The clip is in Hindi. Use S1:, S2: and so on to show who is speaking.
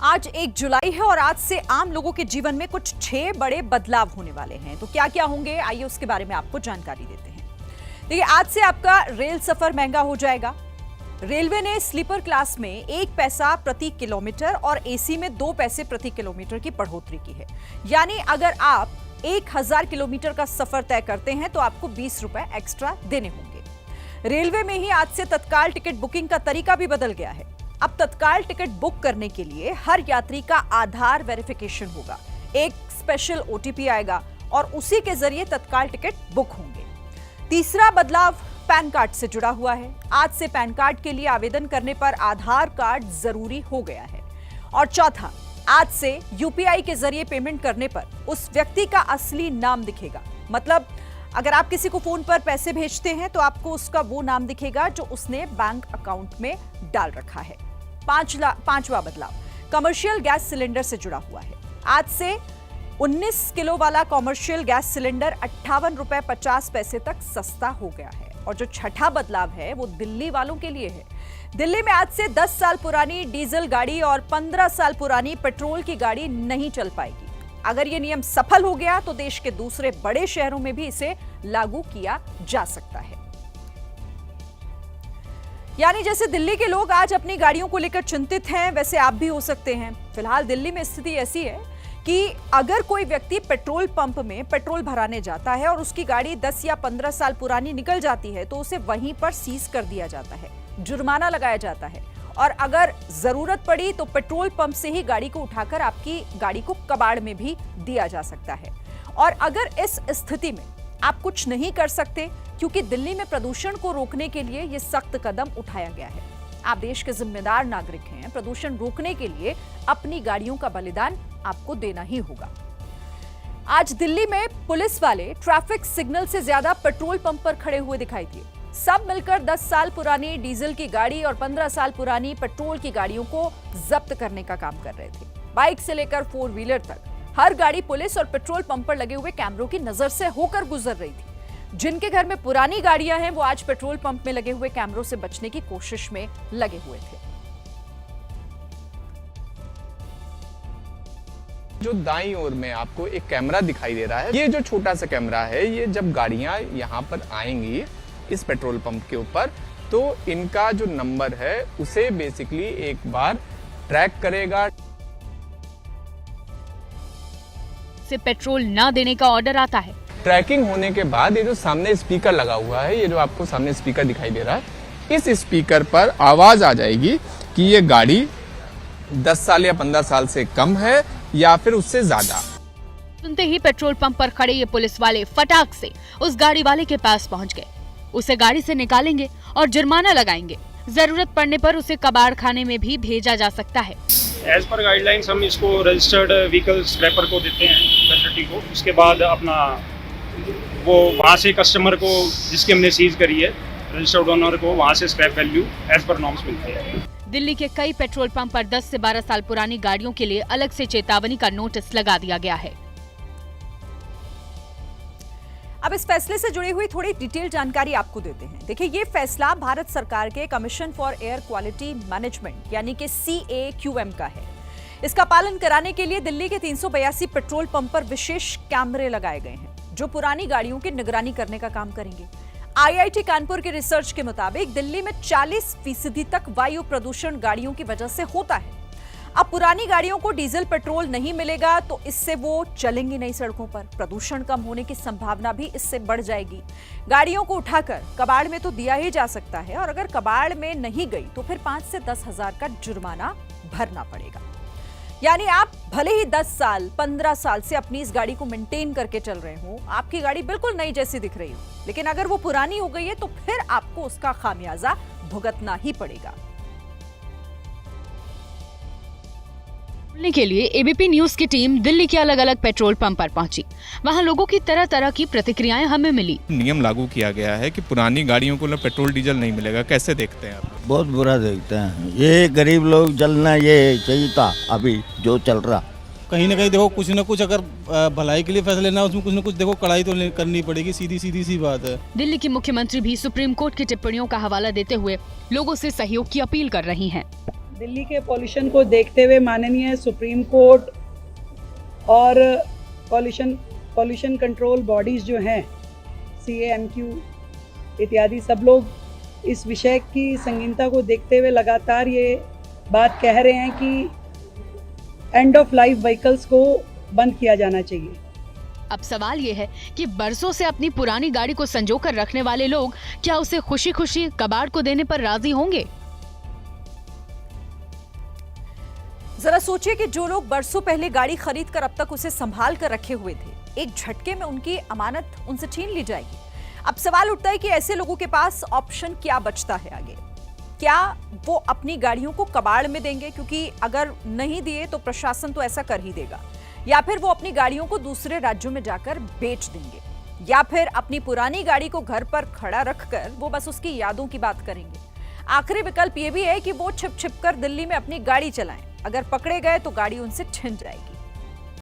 S1: आज 1 जुलाई है और आज से आम लोगों के जीवन में कुछ 6 बड़े बदलाव होने वाले हैं। तो क्या क्या होंगे, आइए उसके बारे में आपको जानकारी देते हैं। देखिए, आज से आपका रेल सफर महंगा हो जाएगा। रेलवे ने स्लीपर क्लास में 1 पैसा प्रति किलोमीटर और एसी में 2 पैसे प्रति किलोमीटर की बढ़ोतरी की है। यानी अगर आप 1000 किलोमीटर का सफर तय करते हैं तो आपको 20 रुपए एक्स्ट्रा देने होंगे। रेलवे में ही आज से तत्काल टिकट बुकिंग का तरीका भी बदल गया है। अब तत्काल टिकट बुक करने के लिए हर यात्री का आधार वेरिफिकेशन होगा। एक स्पेशल ओटीपी आएगा और उसी के जरिए तत्काल टिकट बुक होंगे। तीसरा बदलाव पैन कार्ड से जुड़ा हुआ है। आज से पैन कार्ड के लिए आवेदन करने पर आधार कार्ड जरूरी हो गया है। और चौथा, आज से यूपीआई के जरिए पेमेंट करने पर उस व्यक्ति का असली नाम दिखेगा। मतलब अगर आप किसी को फोन पर पैसे भेजते हैं तो आपको उसका वो नाम दिखेगा जो उसने बैंक अकाउंट में डाल रखा है। पांचवा बदलाव कमर्शियल गैस सिलेंडर से जुड़ा हुआ है। आज से 19 किलो वाला कमर्शियल गैस सिलेंडर 58 रुपए 50 पैसे तक सस्ता हो गया है। और जो छठा बदलाव है वो दिल्ली वालों के लिए है। दिल्ली में आज से 10 साल पुरानी डीजल गाड़ी और 15 साल पुरानी पेट्रोल की गाड़ी नहीं चल पाएगी। अगर ये नियम सफल हो गया तो देश के दूसरे बड़े शहरों में भी इसे लागू किया जा सकता है। यानी जैसे दिल्ली के लोग आज अपनी गाड़ियों को लेकर चिंतित हैं, वैसे आप भी हो सकते हैं। फिलहाल दिल्ली में स्थिति ऐसी है कि अगर कोई व्यक्ति पेट्रोल पंप में पेट्रोल भराने जाता है और उसकी गाड़ी 10 या 15 साल पुरानी निकल जाती है तो उसे वहीं पर सीज कर दिया जाता है, जुर्माना लगाया जाता है। और अगर जरूरत पड़ी तो पेट्रोल पंप से ही गाड़ी को उठाकर आपकी गाड़ी को कबाड़ में भी दिया जा सकता है। और अगर इस स्थिति में आप कुछ नहीं कर सकते, क्योंकि दिल्ली में प्रदूषण को रोकने के लिए यह सख्त कदम उठाया गया है। आप देश के जिम्मेदार नागरिक हैं, प्रदूषण रोकने के लिए अपनी गाड़ियों का बलिदान आपको देना ही होगा। आज दिल्ली में पुलिस वाले ट्रैफिक सिग्नल से ज्यादा पेट्रोल पंप पर खड़े हुए दिखाई दिए। सब मिलकर 10 साल पुरानी डीजल की गाड़ी और 15 साल पुरानी पेट्रोल की गाड़ियों को जब्त करने का काम कर रहे थे। बाइक से लेकर 4 व्हीलर तक हर गाड़ी पुलिस और पेट्रोल पंप पर लगे हुए कैमरों की नजर से होकर गुजर रही थी। जिनके घर में पुरानी गाड़ियां हैं वो आज पेट्रोल पंप में लगे हुए कैमरों से बचने की कोशिश में लगे हुए थे।
S2: जो दाईं ओर में आपको एक कैमरा दिखाई दे रहा है, ये जो छोटा सा कैमरा है, ये जब गाड़ियां यहाँ पर आएंगी इस पेट्रोल पंप के ऊपर तो इनका जो नंबर है उसे बेसिकली एक बार ट्रैक करेगा।
S3: से पेट्रोल ना देने का ऑर्डर आता है।
S2: ट्रैकिंग होने के बाद ये जो सामने स्पीकर लगा हुआ है, ये जो आपको सामने स्पीकर दिखाई दे रहा है, इस स्पीकर पर आवाज आ जाएगी कि ये गाड़ी 10 साल या 15 साल से कम है या फिर उससे ज्यादा।
S3: सुनते ही पेट्रोल पंप पर खड़े ये पुलिस वाले फटाक से उस गाड़ी वाले के पास पहुंच गए। उसे गाड़ी से निकालेंगे और जुर्माना लगाएंगे। जरूरत पड़ने पर उसे कबाड़ खाने में भी भेजा जा सकता है।
S4: एज पर गाइडलाइंस हम इसको रजिस्टर्ड व्हीकल स्क्रैपर को देते हैं, फैसिलिटी को। उसके बाद अपना वो वहाँ से कस्टमर को जिसकी हमने सीज करी है, रजिस्टर्ड ओनर को वहाँ से scrap value as per norms मिलती है।
S3: दिल्ली के कई पेट्रोल पंप पर 10 से 12 साल पुरानी गाड़ियों के लिए अलग से चेतावनी का नोटिस लगा दिया गया है।
S1: अब इस फैसले से जुड़ी हुई थोड़ी डिटेल जानकारी आपको देते हैं। देखिए, ये फैसला भारत सरकार के commission for air quality management यानी कि CAQM का है। इसका पालन कराने के लिए दिल्ली के 382 पेट्रोल पंप पर विशेष कैमरे लगाए गए हैं जो पुरानी गाड़ियों की निगरानी करने का काम करेंगे। IIT कानपुर के रिसर्च के मुताबिक दिल्ली में 40% तक वायु प्रदूषण गाड़ियों की वजह से होता है। अब पुरानी गाड़ियों को डीजल पेट्रोल नहीं मिलेगा तो इससे वो चलेंगी नहीं सड़कों पर। प्रदूषण कम होने की संभावना भी इससे बढ़ जाएगी। गाड़ियों को उठाकर कबाड़ में तो दिया ही जा सकता है और अगर कबाड़ में नहीं गई तो फिर 5 से 10 हजार का जुर्माना भरना पड़ेगा। यानी आप भले ही 10 साल 15 साल से अपनी इस गाड़ी को मेंटेन करके चल रहे हो, आपकी गाड़ी बिल्कुल नई जैसी दिख रही हो, लेकिन अगर वो पुरानी हो गई है तो फिर आपको उसका खामियाजा भुगतना ही पड़ेगा।
S3: के लिए एबीपी न्यूज की टीम दिल्ली के अलग अलग पेट्रोल पंप पर पहुंची। वहां लोगों की तरह तरह की प्रतिक्रियाएं हमें मिली।
S5: नियम लागू किया गया है कि पुरानी गाड़ियों को पेट्रोल डीजल नहीं मिलेगा, कैसे देखते हैं आप?
S6: बहुत बुरा देखते हैं। ये गरीब लोग जलना ये चाहिए था, अभी जो चल रहा।
S7: कहीं ना कहीं देखो कुछ ना कुछ अगर भलाई के लिए फैसला लेना है उसमें कुछ ना कुछ देखो कड़ाई तो करनी पड़ेगी, सीधी सी बात है।
S3: दिल्ली की मुख्यमंत्री भी सुप्रीम कोर्ट की टिप्पणियों का हवाला देते हुए लोगों से सहयोग की अपील कर रही हैं।
S8: दिल्ली के पॉल्यूशन को देखते हुए माननीय सुप्रीम कोर्ट और पॉल्यूशन कंट्रोल बॉडीज़ जो हैं CAMQ इत्यादि सब लोग इस विषय की संगीनता को देखते हुए लगातार ये बात कह रहे हैं कि एंड ऑफ लाइफ व्हीकल्स को बंद किया जाना चाहिए।
S3: अब सवाल ये है कि बरसों से अपनी पुरानी गाड़ी को संजो कर रखने वाले लोग क्या उसे खुशी खुशी कबाड़ को देने पर राजी होंगे?
S1: जरा सोचिए कि जो लोग बरसों पहले गाड़ी खरीद कर अब तक उसे संभाल कर रखे हुए थे, एक झटके में उनकी अमानत उनसे छीन ली जाएगी। अब सवाल उठता है कि ऐसे लोगों के पास ऑप्शन क्या बचता है आगे? क्या वो अपनी गाड़ियों को कबाड़ में देंगे, क्योंकि अगर नहीं दिए तो प्रशासन तो ऐसा कर ही देगा, या फिर वो अपनी गाड़ियों को दूसरे राज्यों में जाकर बेच देंगे, या फिर अपनी पुरानी गाड़ी को घर पर खड़ा रखकर वो बस उसकी यादों की बात करेंगे। आखिरी विकल्प ये भी है कि वो छिप छिप कर दिल्ली में अपनी गाड़ी चलाएं। अगर पकड़े गए तो गाड़ी उनसे छिन जाएगी।